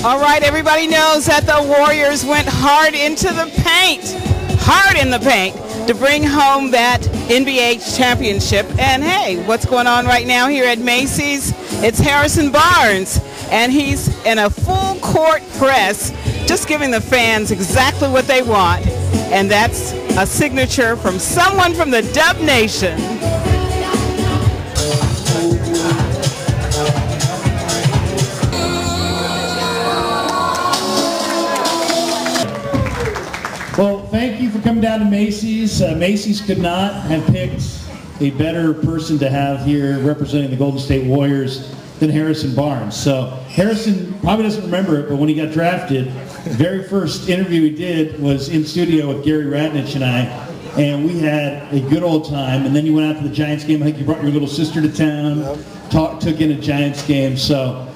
All right, everybody knows that the Warriors went hard into the paint, to bring home that NBA championship. And hey, what's going on right now here at Macy's? It's Harrison Barnes, and he's in a full court press, just giving the fans exactly what they want, and that's a signature from someone from the Dub Nation. Well, thank you for coming down to Macy's. Macy's could not have picked a better person to have here representing the Golden State Warriors than Harrison Barnes. So Harrison probably doesn't remember it, but when he got drafted, the very first interview he did was in studio with Gary Radnich and I, and we had a good old time. And then you went out to the Giants game. I think you brought your little sister to town, took in a Giants game. So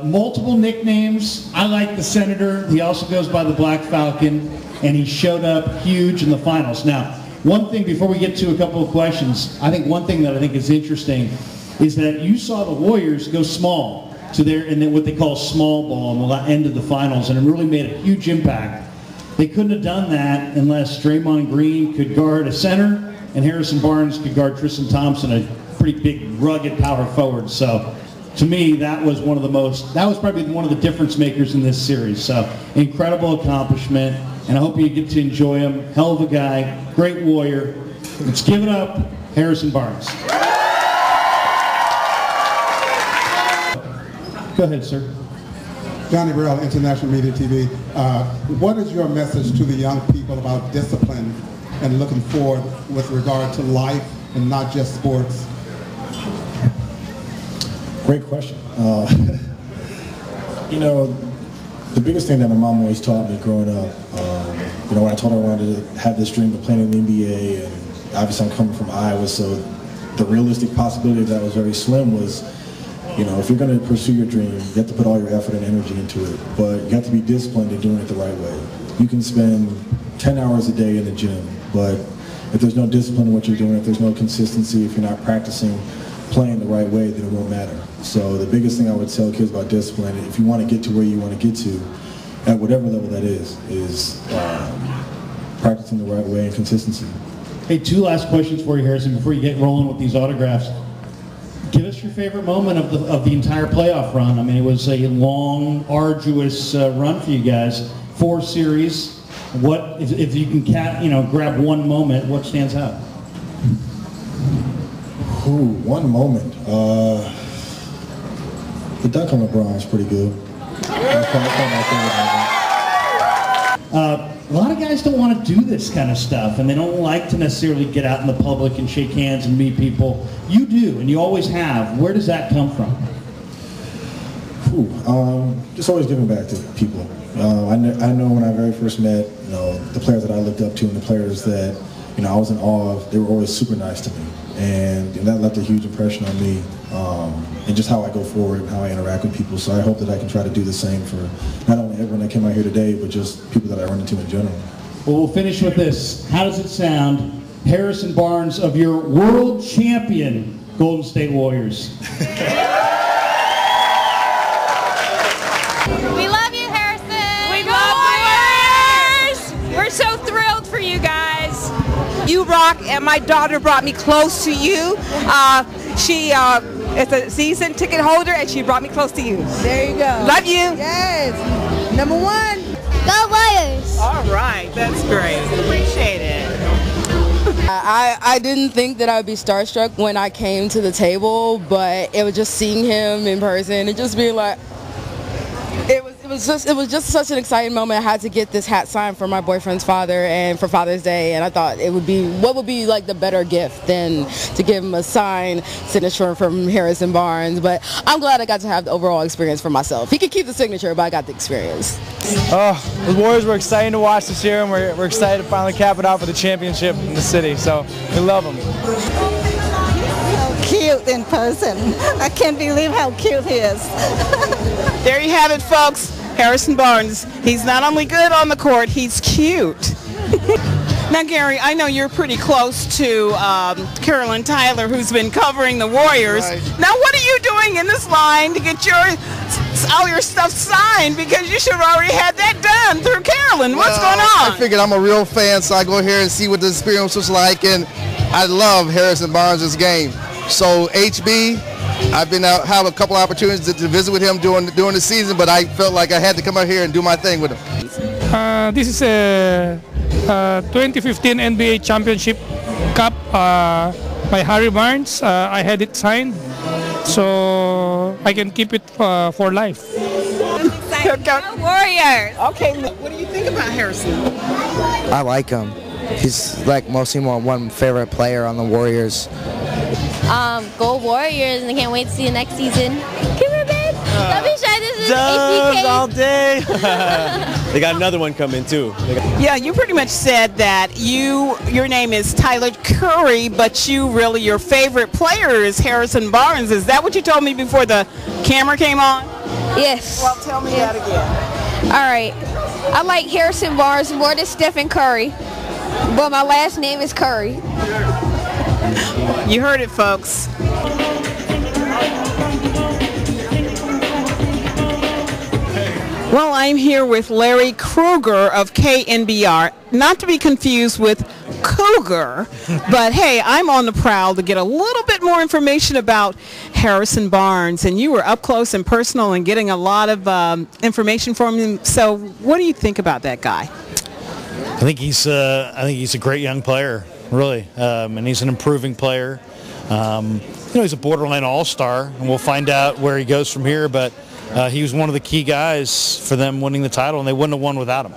multiple nicknames. I like the Senator. He also goes by the Black Falcon, and he showed up huge in the finals. Now, one thing before we get to a couple of questions, I think one thing that I think is interesting is that you saw the Warriors go small to what they call small ball in the end of the finals, and it really made a huge impact. They couldn't have done that unless Draymond Green could guard a center and Harrison Barnes could guard Tristan Thompson, a pretty big, rugged power forward. So to me, that was probably one of the difference makers in this series. So incredible accomplishment, and I hope you get to enjoy him. Hell of a guy, great Warrior. Let's give it up, Harrison Barnes. Go ahead, sir. Johnnie Burrell, International Media TV. What is your message to the young people about discipline and looking forward with regard to life and not just sports? Great question. You know, the biggest thing that my mom always taught me growing up, you know, when I told her I wanted to have this dream of playing in the NBA, and obviously I'm coming from Iowa, so the realistic possibility of that was very slim was, you know, if you're going to pursue your dream, you have to put all your effort and energy into it, but you have to be disciplined in doing it the right way. You can spend 10 hours a day in the gym, but if there's no discipline in what you're doing, if there's no consistency, if you're not practicing playing the right way, then it won't matter. So the biggest thing I would tell kids about discipline, if you want to get to where you want to get to, at whatever level that is practicing the right way and consistency. Hey, two last questions for you, Harrison, before you get rolling with these autographs. Give us your favorite moment of the entire playoff run. I mean, it was a long, arduous run for you guys. 4 series. What, if you can grab one moment, what stands out? Ooh, one moment. The dunk on LeBron is pretty good. A lot of guys don't want to do this kind of stuff, and they don't like to necessarily get out in the public and shake hands and meet people. You do, and you always have. Where does that come from? Just always giving back to people. I know when I very first met, you know, the players that I looked up to and the players that, you know, I was in awe of, they were always super nice to me, and that left a huge impression on me, and just how I go forward and how I interact with people. So I hope that I can try to do the same for not only everyone that came out here today, but just people that I run into in general. Well, we'll finish with this. How does it sound, Harrison Barnes, of your world champion Golden State Warriors? We love you, Harrison. We love Warriors. We're so thrilled for you guys. You rock, and my daughter brought me close to you. She is a season ticket holder, and she brought me close to you. There you go. Love you. Yes. Number 1. Go Warriors. All right, that's great. Appreciate it. I didn't think that I would be starstruck when I came to the table, but it was just seeing him in person and just being like, it was just such an exciting moment. I had to get this hat signed for my boyfriend's father and for Father's Day, and I thought what would be like the better gift than to give him a signed signature from Harrison Barnes. But I'm glad I got to have the overall experience for myself. He could keep the signature, but I got the experience. The Warriors were exciting to watch this year, and we're excited to finally cap it out for the championship in the city. So we love them. Cute in person. I can't believe how cute he is. There you have it, folks. Harrison Barnes. He's not only good on the court, he's cute. Now, Gary, I know you're pretty close to Carolyn Tyler, who's been covering the Warriors. Right. Now, what are you doing in this line to get your all your stuff signed? Because you should have already had that done through Carolyn. What's going on? I figured I'm a real fan, so I go here and see what the experience was like, and I love Harrison Barnes' game. So HB, I've been out, have a couple opportunities to visit with him during the season, but I felt like I had to come out here and do my thing with him. This is a 2015 NBA Championship Cup by Harry Barnes. I had it signed, so I can keep it for life. Warriors. Okay, what do you think about Harrison? I like him. He's like mostly one favorite player on the Warriors. Go Warriors, and I can't wait to see you next season. Come here, babe. Don't be shy. This is ACK. All day. They got another one coming too. Yeah, you pretty much said that your name is Tyler Curry, but your favorite player is Harrison Barnes. Is that what you told me before the camera came on? Yes. Well, tell me that again. All right. I like Harrison Barnes more than Stephen Curry, but my last name is Curry. You heard it, folks. Well, I'm here with Larry Kruger of KNBR, not to be confused with Cougar, but hey, I'm on the prowl to get a little bit more information about Harrison Barnes, and you were up close and personal and getting a lot of information from him. So what do you think about that guy? I think he's a great young player, really, and he's an improving player. He's a borderline all-star, and we'll find out where he goes from here, but he was one of the key guys for them winning the title, and they wouldn't have won without him.